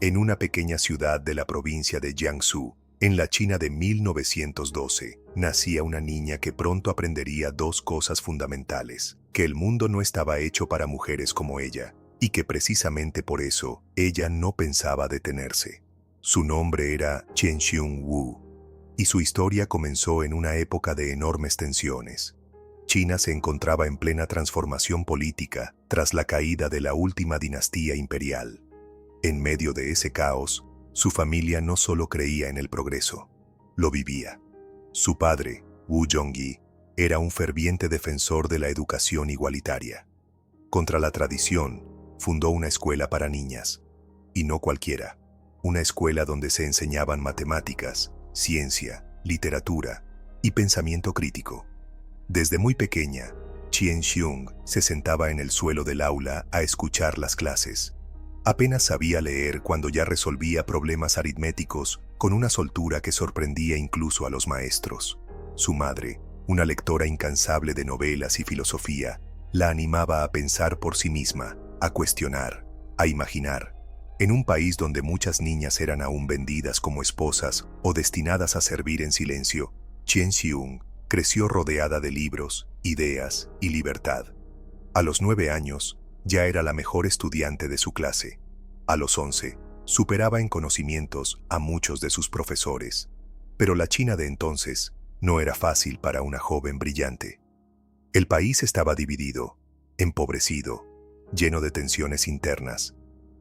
En una pequeña ciudad de la provincia de Jiangsu, en la China de 1912, nacía una niña que pronto aprendería dos cosas fundamentales: que el mundo no estaba hecho para mujeres como ella, y que precisamente por eso ella no pensaba detenerse. Su nombre era Chen Xiongwu, y su historia comenzó en una época de enormes tensiones. China se encontraba en plena transformación política tras la caída de la última dinastía imperial. En medio de ese caos, su familia no solo creía en el progreso, lo vivía. Su padre, Wu Zhongyi, era un ferviente defensor de la educación igualitaria. Contra la tradición, fundó una escuela para niñas, y no cualquiera, una escuela donde se enseñaban matemáticas, ciencia, literatura y pensamiento crítico. Desde muy pequeña, Chen Xiong se sentaba en el suelo del aula a escuchar las clases. Apenas sabía leer cuando ya resolvía problemas aritméticos con una soltura que sorprendía incluso a los maestros. Su madre, una lectora incansable de novelas y filosofía, la animaba a pensar por sí misma, a cuestionar, a imaginar. En un país donde muchas niñas eran aún vendidas como esposas o destinadas a servir en silencio, Chen Xiong creció rodeada de libros, ideas y libertad. A los 9 años, ya era la mejor estudiante de su clase. A los 11, superaba en conocimientos a muchos de sus profesores. Pero la China de entonces no era fácil para una joven brillante. El país estaba dividido, empobrecido, lleno de tensiones internas.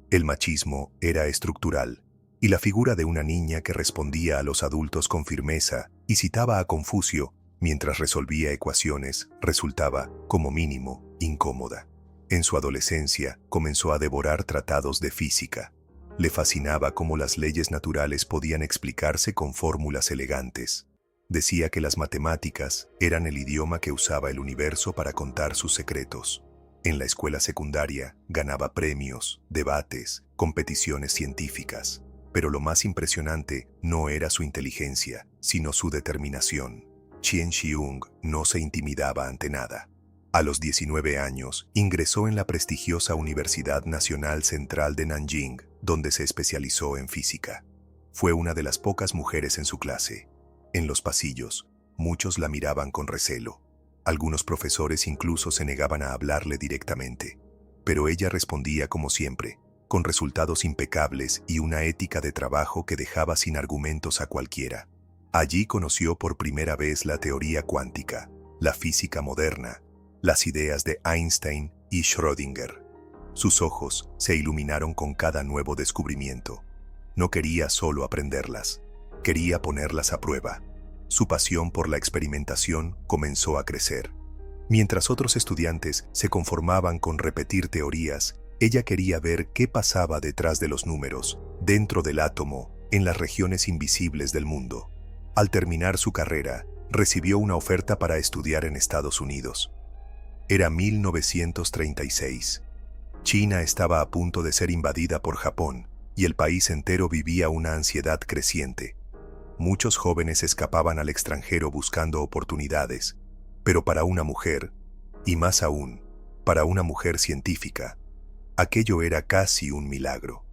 El machismo era estructural, y la figura de una niña que respondía a los adultos con firmeza y citaba a Confucio mientras resolvía ecuaciones resultaba, como mínimo, incómoda. En su adolescencia comenzó a devorar tratados de física. Le fascinaba cómo las leyes naturales podían explicarse con fórmulas elegantes. Decía que las matemáticas eran el idioma que usaba el universo para contar sus secretos. En la escuela secundaria ganaba premios, debates, competiciones científicas. Pero lo más impresionante no era su inteligencia, sino su determinación. Chen Xiong no se intimidaba ante nada. A los 19 años, ingresó en la prestigiosa Universidad Nacional Central de Nanjing, donde se especializó en física. Fue una de las pocas mujeres en su clase. En los pasillos, muchos la miraban con recelo. Algunos profesores incluso se negaban a hablarle directamente. Pero ella respondía como siempre, con resultados impecables y una ética de trabajo que dejaba sin argumentos a cualquiera. Allí conoció por primera vez la teoría cuántica, la física moderna, las ideas de Einstein y Schrödinger. Sus ojos se iluminaron con cada nuevo descubrimiento. No quería solo aprenderlas, quería ponerlas a prueba. Su pasión por la experimentación comenzó a crecer. Mientras otros estudiantes se conformaban con repetir teorías, ella quería ver qué pasaba detrás de los números, dentro del átomo, en las regiones invisibles del mundo. Al terminar su carrera, recibió una oferta para estudiar en Estados Unidos. Era 1936. China estaba a punto de ser invadida por Japón, y el país entero vivía una ansiedad creciente. Muchos jóvenes escapaban al extranjero buscando oportunidades, pero para una mujer, y más aún, para una mujer científica, aquello era casi un milagro.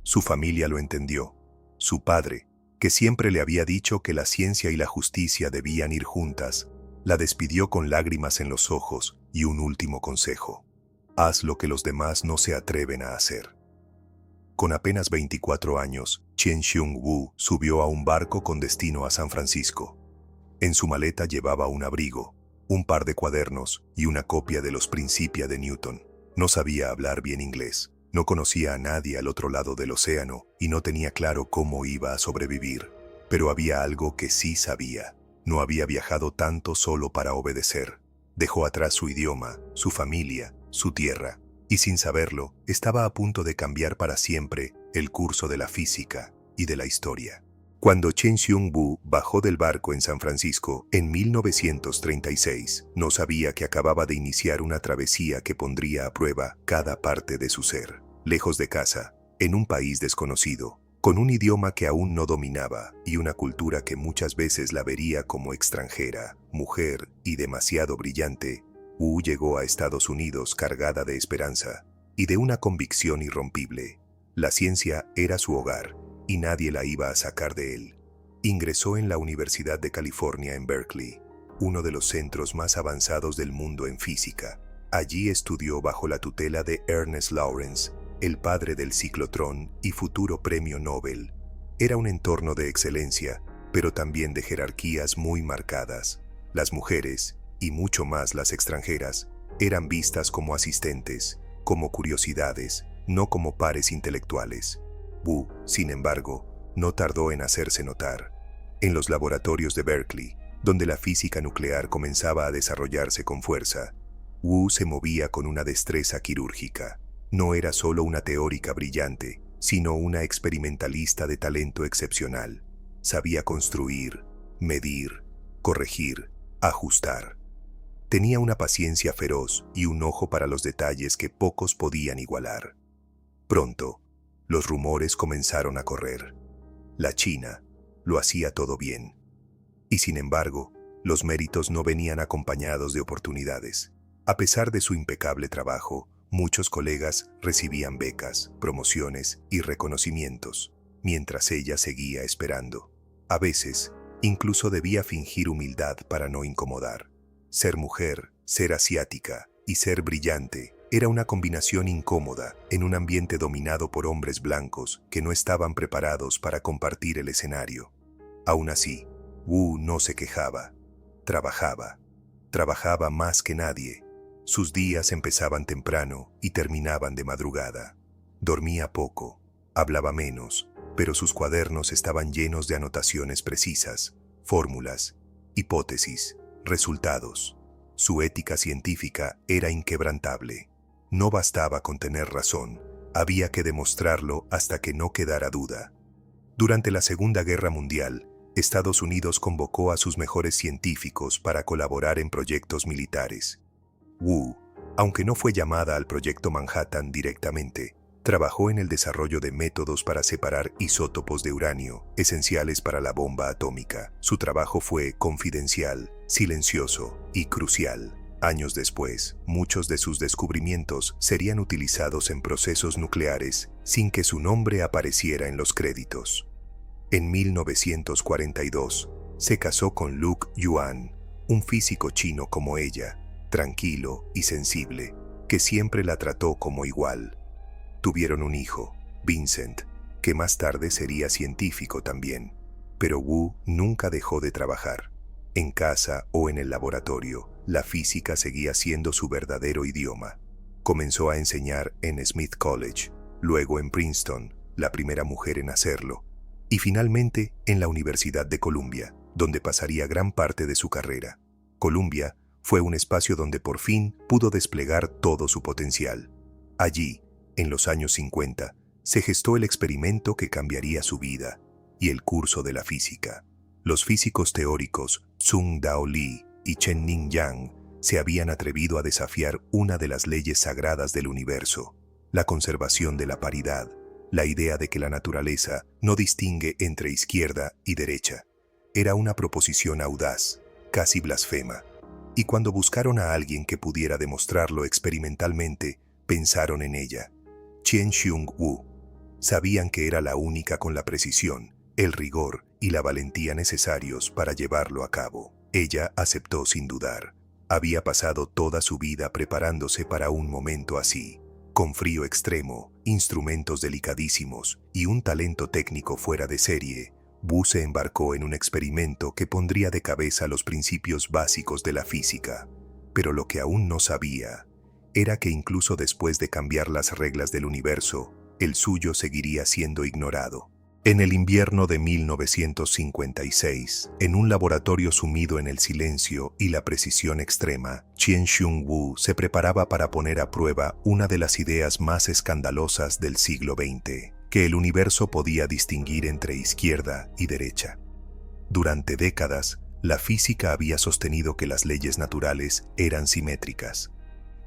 Su familia lo entendió. Su padre, que siempre le había dicho que la ciencia y la justicia debían ir juntas, la despidió con lágrimas en los ojos y un último consejo: haz lo que los demás no se atreven a hacer. Con apenas 24 años, Chen Xiongwu subió a un barco con destino a San Francisco. En su maleta llevaba un abrigo, un par de cuadernos y una copia de los Principia de Newton. No sabía hablar bien inglés. No conocía a nadie al otro lado del océano y no tenía claro cómo iba a sobrevivir. Pero había algo que sí sabía. No había viajado tanto solo para obedecer. Dejó atrás su idioma, su familia, su tierra, y sin saberlo, estaba a punto de cambiar para siempre el curso de la física y de la historia. Cuando Chen Xiongwu bajó del barco en San Francisco en 1936, no sabía que acababa de iniciar una travesía que pondría a prueba cada parte de su ser. Lejos de casa, en un país desconocido, con un idioma que aún no dominaba y una cultura que muchas veces la vería como extranjera, mujer y demasiado brillante, Wu llegó a Estados Unidos cargada de esperanza y de una convicción irrompible: La ciencia era su hogar, y nadie la iba a sacar de él. Ingresó en la Universidad de California en Berkeley, uno de los centros más avanzados del mundo en física. Allí estudió bajo la tutela de Ernest Lawrence, el padre del ciclotrón y futuro premio Nobel. Era un entorno de excelencia, pero también de jerarquías muy marcadas. Las mujeres, y mucho más las extranjeras, eran vistas como asistentes, como curiosidades, no como pares intelectuales. Wu, sin embargo, no tardó en hacerse notar. En los laboratorios de Berkeley, donde la física nuclear comenzaba a desarrollarse con fuerza, Wu se movía con una destreza quirúrgica. No era solo una teórica brillante, sino una experimentalista de talento excepcional. Sabía construir, medir, corregir, ajustar. Tenía una paciencia feroz y un ojo para los detalles que pocos podían igualar. Pronto, los rumores comenzaron a correr. La China lo hacía todo bien. Y sin embargo, los méritos no venían acompañados de oportunidades. A pesar de su impecable trabajo, muchos colegas recibían becas, promociones y reconocimientos, mientras ella seguía esperando. A veces, incluso debía fingir humildad para no incomodar. Ser mujer, ser asiática y ser brillante era una combinación incómoda en un ambiente dominado por hombres blancos que no estaban preparados para compartir el escenario. Aún así, Wu no se quejaba. Trabajaba más que nadie. Sus días empezaban temprano y terminaban de madrugada. Dormía poco, hablaba menos, pero sus cuadernos estaban llenos de anotaciones precisas, fórmulas, hipótesis, resultados. Su ética científica era inquebrantable. No bastaba con tener razón, había que demostrarlo hasta que no quedara duda. Durante la Segunda Guerra Mundial, Estados Unidos convocó a sus mejores científicos para colaborar en proyectos militares. Wu, aunque no fue llamada al Proyecto Manhattan directamente, trabajó en el desarrollo de métodos para separar isótopos de uranio, esenciales para la bomba atómica. Su trabajo fue confidencial, silencioso y crucial. Años después, muchos de sus descubrimientos serían utilizados en procesos nucleares sin que su nombre apareciera en los créditos. En 1942, se casó con Luke Yuan, un físico chino como ella, tranquilo y sensible, que siempre la trató como igual. Tuvieron un hijo, Vincent, que más tarde sería científico también. Pero Wu nunca dejó de trabajar. En casa o en el laboratorio, la física seguía siendo su verdadero idioma. Comenzó a enseñar en Smith College, luego en Princeton, la primera mujer en hacerlo, y finalmente en la Universidad de Columbia, donde pasaría gran parte de su carrera. Columbia fue un espacio donde por fin pudo desplegar todo su potencial. Allí, en los años 50, se gestó el experimento que cambiaría su vida y el curso de la física. Los físicos teóricos Tsung-Dao Lee y Chen-Ning Yang se habían atrevido a desafiar una de las leyes sagradas del universo, la conservación de la paridad, la idea de que la naturaleza no distingue entre izquierda y derecha. Era una proposición audaz, casi blasfema, y cuando buscaron a alguien que pudiera demostrarlo experimentalmente, pensaron en ella, Chien-Shiung Wu. Sabían que era la única con la precisión, el rigor y la valentía necesarios para llevarlo a cabo. Ella aceptó sin dudar. Había pasado toda su vida preparándose para un momento así. Con frío extremo, instrumentos delicadísimos y un talento técnico fuera de serie, Wu se embarcó en un experimento que pondría de cabeza los principios básicos de la física. Pero lo que aún no sabía era que incluso después de cambiar las reglas del universo, el suyo seguiría siendo ignorado. En el invierno de 1956, en un laboratorio sumido en el silencio y la precisión extrema, Chien-Shiung Wu se preparaba para poner a prueba una de las ideas más escandalosas del siglo XX, que el universo podía distinguir entre izquierda y derecha. Durante décadas, la física había sostenido que las leyes naturales eran simétricas.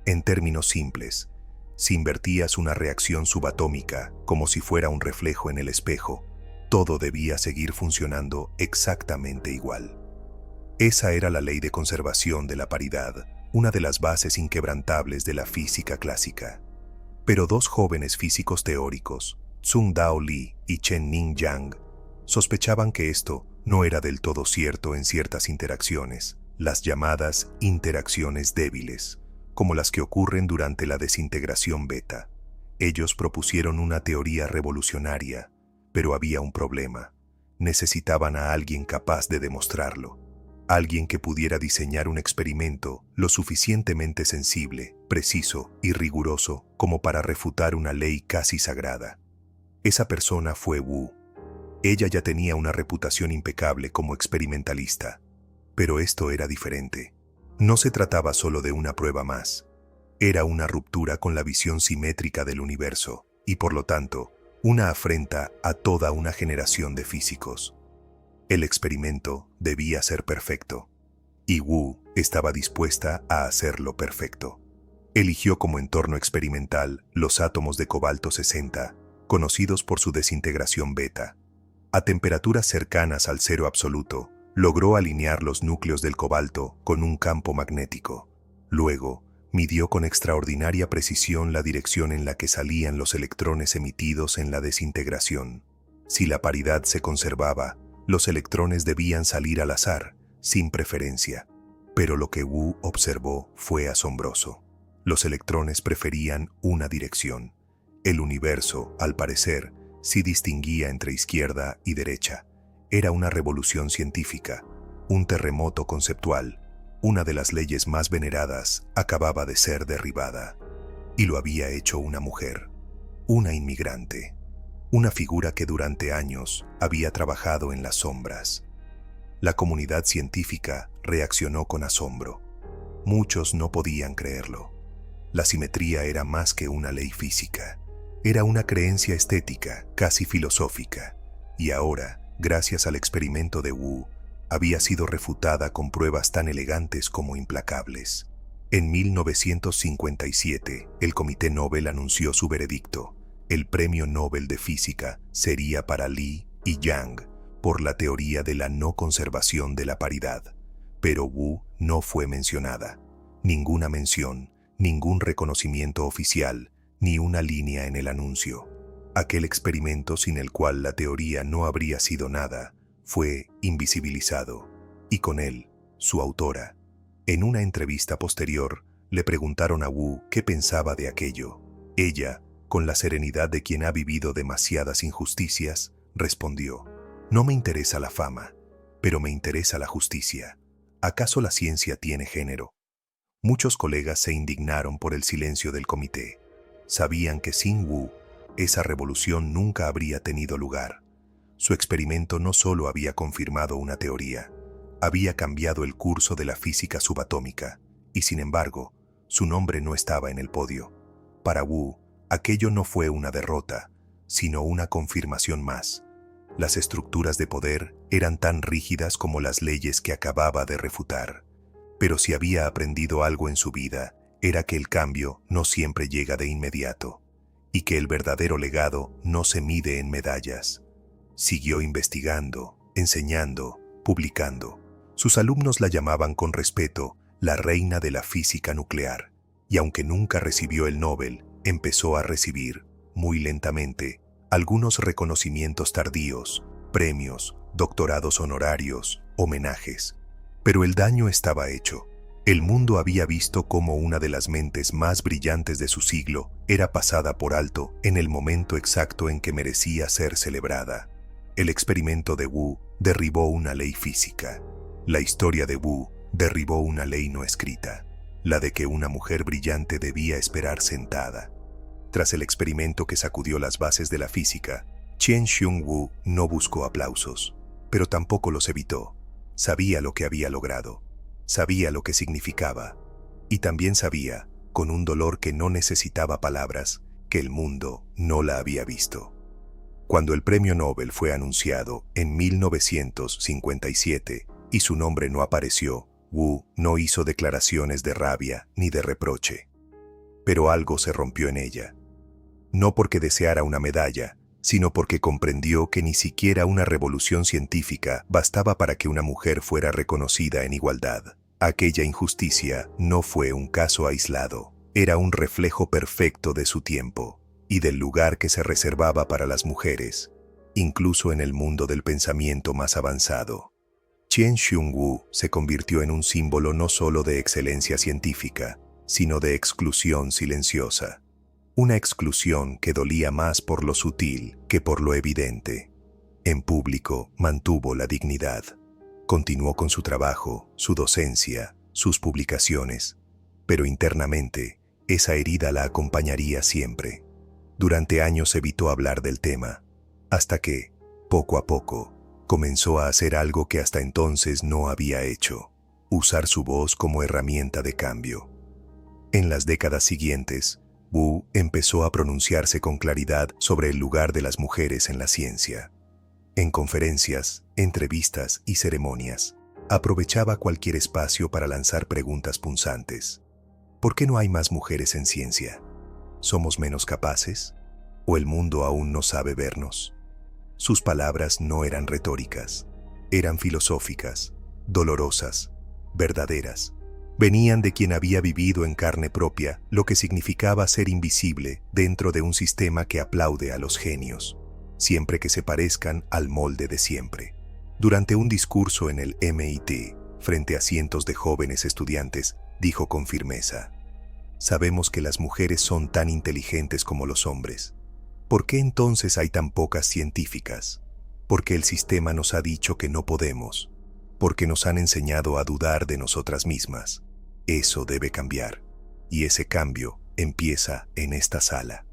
En términos simples, si invertías una reacción subatómica como si fuera un reflejo en el espejo, todo debía seguir funcionando exactamente igual. Esa era la ley de conservación de la paridad, una de las bases inquebrantables de la física clásica. Pero dos jóvenes físicos teóricos, Tsung Dao Lee y Chen Ning Yang sospechaban que esto no era del todo cierto en ciertas interacciones, las llamadas interacciones débiles, como las que ocurren durante la desintegración beta. Ellos propusieron una teoría revolucionaria, pero había un problema. Necesitaban a alguien capaz de demostrarlo. Alguien que pudiera diseñar un experimento lo suficientemente sensible, preciso y riguroso como para refutar una ley casi sagrada. Esa persona fue Wu. Ella ya tenía una reputación impecable como experimentalista. Pero esto era diferente. No se trataba solo de una prueba más. Era una ruptura con la visión simétrica del universo y, por lo tanto, una afrenta a toda una generación de físicos. El experimento debía ser perfecto, y Wu estaba dispuesta a hacerlo perfecto. Eligió como entorno experimental los átomos de cobalto 60, conocidos por su desintegración beta. A temperaturas cercanas al cero absoluto, logró alinear los núcleos del cobalto con un campo magnético. Luego, midió con extraordinaria precisión la dirección en la que salían los electrones emitidos en la desintegración. Si la paridad se conservaba, los electrones debían salir al azar, sin preferencia. Pero lo que Wu observó fue asombroso. Los electrones preferían una dirección. El universo, al parecer, sí distinguía entre izquierda y derecha. Era una revolución científica, un terremoto conceptual. Una de las leyes más veneradas acababa de ser derribada. Y lo había hecho una mujer, una inmigrante, una figura que durante años había trabajado en las sombras. La comunidad científica reaccionó con asombro. Muchos no podían creerlo. La simetría era más que una ley física. Era una creencia estética, casi filosófica. Y ahora, gracias al experimento de Wu, había sido refutada con pruebas tan elegantes como implacables. En 1957, el Comité Nobel anunció su veredicto. El Premio Nobel de Física sería para Lee y Yang por la teoría de la no conservación de la paridad. Pero Wu no fue mencionada. Ninguna mención, ningún reconocimiento oficial, ni una línea en el anuncio. Aquel experimento sin el cual la teoría no habría sido nada, fue invisibilizado, y con él, su autora. En una entrevista posterior, le preguntaron a Wu qué pensaba de aquello. Ella, con la serenidad de quien ha vivido demasiadas injusticias, respondió: «No me interesa la fama, pero me interesa la justicia. ¿Acaso la ciencia tiene género?». Muchos colegas se indignaron por el silencio del comité. Sabían que sin Wu, esa revolución nunca habría tenido lugar. Su experimento no solo había confirmado una teoría, había cambiado el curso de la física subatómica, y sin embargo, su nombre no estaba en el podio. Para Wu, aquello no fue una derrota, sino una confirmación más. Las estructuras de poder eran tan rígidas como las leyes que acababa de refutar. Pero si había aprendido algo en su vida, era que el cambio no siempre llega de inmediato, y que el verdadero legado no se mide en medallas. Siguió investigando, enseñando, publicando. Sus alumnos la llamaban con respeto la reina de la física nuclear, y aunque nunca recibió el Nobel, empezó a recibir, muy lentamente, algunos reconocimientos tardíos, premios, doctorados honorarios, homenajes. Pero el daño estaba hecho. El mundo había visto cómo una de las mentes más brillantes de su siglo era pasada por alto en el momento exacto en que merecía ser celebrada. El experimento de Wu derribó una ley física. La historia de Wu derribó una ley no escrita, la de que una mujer brillante debía esperar sentada. Tras el experimento que sacudió las bases de la física, Chien-Shiung Wu no buscó aplausos, pero tampoco los evitó. Sabía lo que había logrado, sabía lo que significaba, y también sabía, con un dolor que no necesitaba palabras, que el mundo no la había visto. Cuando el premio Nobel fue anunciado en 1957 y su nombre no apareció, Wu no hizo declaraciones de rabia ni de reproche. Pero algo se rompió en ella. No porque deseara una medalla, sino porque comprendió que ni siquiera una revolución científica bastaba para que una mujer fuera reconocida en igualdad. Aquella injusticia no fue un caso aislado, era un reflejo perfecto de su tiempo. y del lugar que se reservaba para las mujeres, incluso en el mundo del pensamiento más avanzado. Chien Shiung-woo se convirtió en un símbolo no solo de excelencia científica, sino de exclusión silenciosa. Una exclusión que dolía más por lo sutil que por lo evidente. En público mantuvo la dignidad. Continuó con su trabajo, su docencia, sus publicaciones, pero internamente esa herida la acompañaría siempre. Durante años evitó hablar del tema, hasta que, poco a poco, comenzó a hacer algo que hasta entonces no había hecho: usar su voz como herramienta de cambio. En las décadas siguientes, Wu empezó a pronunciarse con claridad sobre el lugar de las mujeres en la ciencia. En conferencias, entrevistas y ceremonias, aprovechaba cualquier espacio para lanzar preguntas punzantes. ¿Por qué no hay más mujeres en ciencia? ¿Somos menos capaces? ¿O el mundo aún no sabe vernos? Sus palabras no eran retóricas, eran filosóficas, dolorosas, verdaderas. Venían de quien había vivido en carne propia lo que significaba ser invisible dentro de un sistema que aplaude a los genios, siempre que se parezcan al molde de siempre. Durante un discurso en el MIT, frente a cientos de jóvenes estudiantes, dijo con firmeza: «Sabemos que las mujeres son tan inteligentes como los hombres. ¿Por qué entonces hay tan pocas científicas? Porque el sistema nos ha dicho que no podemos, porque nos han enseñado a dudar de nosotras mismas. Eso debe cambiar, y ese cambio empieza en esta sala».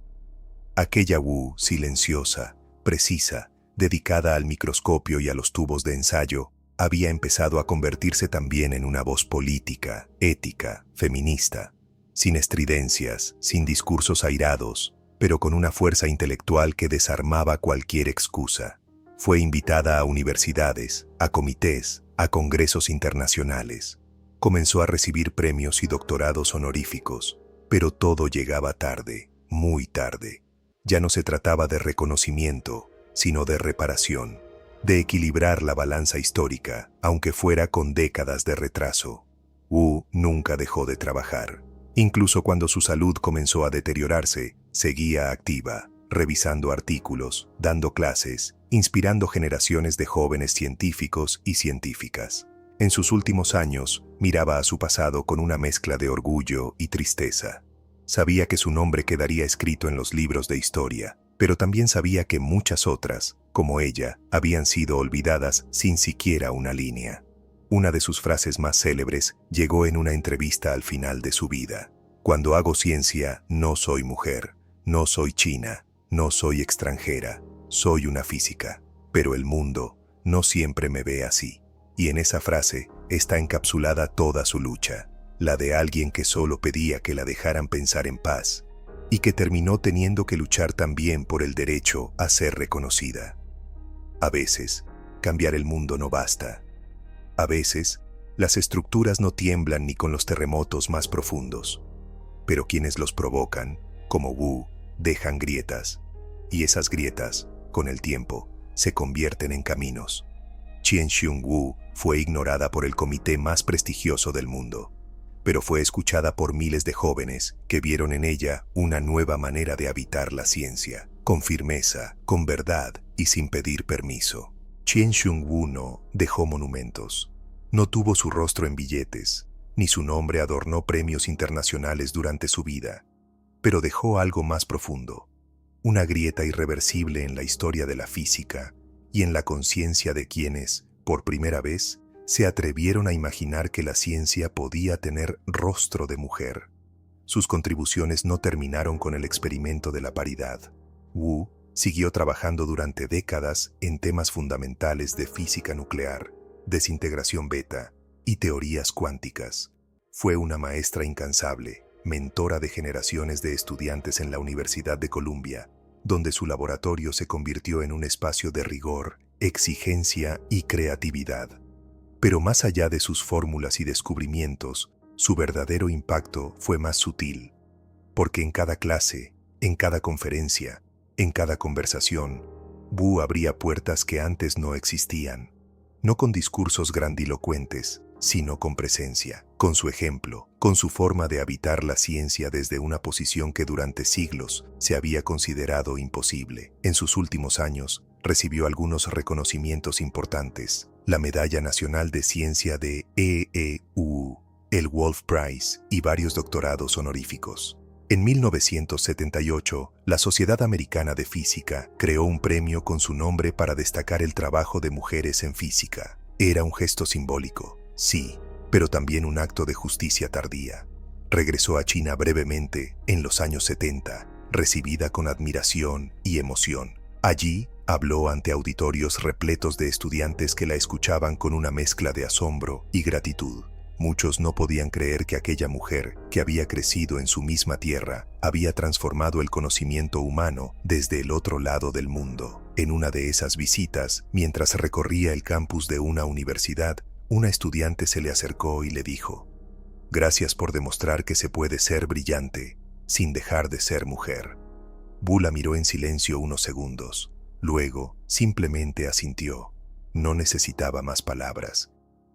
Aquella Wu, silenciosa, precisa, dedicada al microscopio y a los tubos de ensayo, había empezado a convertirse también en una voz política, ética, feminista, sin estridencias, sin discursos airados, pero con una fuerza intelectual que desarmaba cualquier excusa. Fue invitada a universidades, a comités, a congresos internacionales. Comenzó a recibir premios y doctorados honoríficos, pero todo llegaba tarde, muy tarde. Ya no se trataba de reconocimiento, sino de reparación, de equilibrar la balanza histórica, aunque fuera con décadas de retraso. Wu nunca dejó de trabajar. Incluso cuando su salud comenzó a deteriorarse, seguía activa, revisando artículos, dando clases, inspirando generaciones de jóvenes científicos y científicas. En sus últimos años, miraba a su pasado con una mezcla de orgullo y tristeza. Sabía que su nombre quedaría escrito en los libros de historia, pero también sabía que muchas otras, como ella, habían sido olvidadas sin siquiera una línea. Una de sus frases más célebres llegó en una entrevista al final de su vida: «Cuando hago ciencia, no soy mujer, no soy china, no soy extranjera, soy una física, pero el mundo no siempre me ve así». Y en esa frase está encapsulada toda su lucha, la de alguien que solo pedía que la dejaran pensar en paz, y que terminó teniendo que luchar también por el derecho a ser reconocida. A veces, cambiar el mundo no basta. A veces, las estructuras no tiemblan ni con los terremotos más profundos, pero quienes los provocan, como Wu, dejan grietas, y esas grietas, con el tiempo, se convierten en caminos. Chien Shiung-woo fue ignorada por el comité más prestigioso del mundo, pero fue escuchada por miles de jóvenes que vieron en ella una nueva manera de habitar la ciencia, con firmeza, con verdad y sin pedir permiso. Chien Shiung-woo no dejó monumentos, no tuvo su rostro en billetes, ni su nombre adornó premios internacionales durante su vida, pero dejó algo más profundo, una grieta irreversible en la historia de la física y en la conciencia de quienes, por primera vez, se atrevieron a imaginar que la ciencia podía tener rostro de mujer. Sus contribuciones no terminaron con el experimento de la paridad. Wu siguió trabajando durante décadas en temas fundamentales de física nuclear, desintegración beta y teorías cuánticas. Fue una maestra incansable, mentora de generaciones de estudiantes en la Universidad de Columbia, donde su laboratorio se convirtió en un espacio de rigor, exigencia y creatividad. Pero más allá de sus fórmulas y descubrimientos, su verdadero impacto fue más sutil, porque en cada clase, en cada conferencia, en cada conversación, Wu abría puertas que antes no existían, no con discursos grandilocuentes, sino con presencia, con su ejemplo, con su forma de habitar la ciencia desde una posición que durante siglos se había considerado imposible. En sus últimos años, recibió algunos reconocimientos importantes: la Medalla Nacional de Ciencia de EEU, el Wolf Prize y varios doctorados honoríficos. En 1978, la Sociedad Americana de Física creó un premio con su nombre para destacar el trabajo de mujeres en física. Era un gesto simbólico, sí, pero también un acto de justicia tardía. Regresó a China brevemente en los años 70, recibida con admiración y emoción. Allí, habló ante auditorios repletos de estudiantes que la escuchaban con una mezcla de asombro y gratitud. Muchos no podían creer que aquella mujer, que había crecido en su misma tierra, había transformado el conocimiento humano desde el otro lado del mundo. En una de esas visitas, mientras recorría el campus de una universidad, una estudiante se le acercó y le dijo: «Gracias por demostrar que se puede ser brillante sin dejar de ser mujer». Wu la miró en silencio unos segundos. Luego, simplemente asintió. No necesitaba más palabras.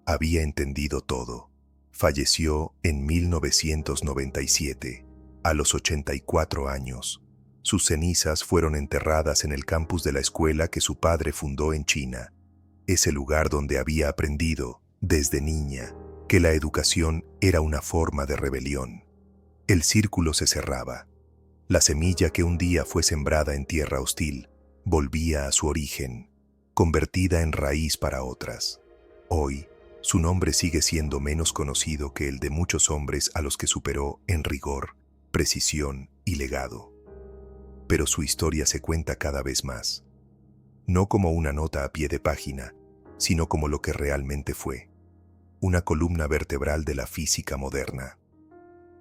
Había entendido todo. Falleció en 1997, a los 84 años. Sus cenizas fueron enterradas en el campus de la escuela que su padre fundó en China, ese lugar donde había aprendido, desde niña, que la educación era una forma de rebelión. El círculo se cerraba. La semilla que un día fue sembrada en tierra hostil volvía a su origen, convertida en raíz para otras. Hoy, su nombre sigue siendo menos conocido que el de muchos hombres a los que superó en rigor, precisión y legado. Pero su historia se cuenta cada vez más. No como una nota a pie de página, sino como lo que realmente fue: una columna vertebral de la física moderna.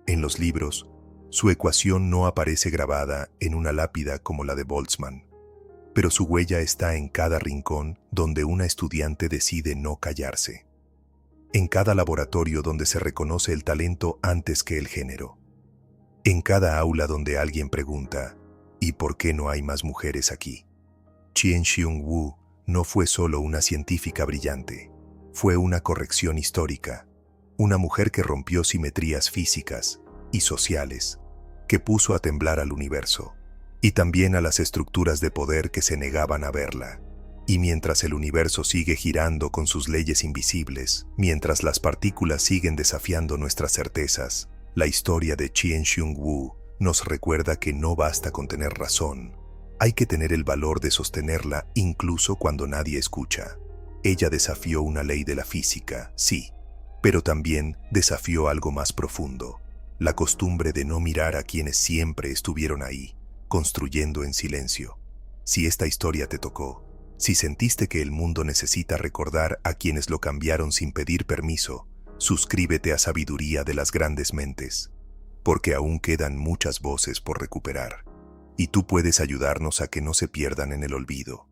En los libros, su ecuación no aparece grabada en una lápida como la de Boltzmann, pero su huella está en cada rincón donde una estudiante decide no callarse, en cada laboratorio donde se reconoce el talento antes que el género, en cada aula donde alguien pregunta: ¿y por qué no hay más mujeres aquí? Chien-Shiung Wu no fue solo una científica brillante, fue una corrección histórica, una mujer que rompió simetrías físicas y sociales, que puso a temblar al universo, y también a las estructuras de poder que se negaban a verla. Y mientras el universo sigue girando con sus leyes invisibles, mientras las partículas siguen desafiando nuestras certezas, la historia de Chien-Shiung Wu nos recuerda que no basta con tener razón. Hay que tener el valor de sostenerla incluso cuando nadie escucha. Ella desafió una ley de la física, sí, pero también desafió algo más profundo: la costumbre de no mirar a quienes siempre estuvieron ahí, construyendo en silencio. Si esta historia te tocó, si sentiste que el mundo necesita recordar a quienes lo cambiaron sin pedir permiso, suscríbete a Sabiduría de las Grandes Mentes, porque aún quedan muchas voces por recuperar, y tú puedes ayudarnos a que no se pierdan en el olvido.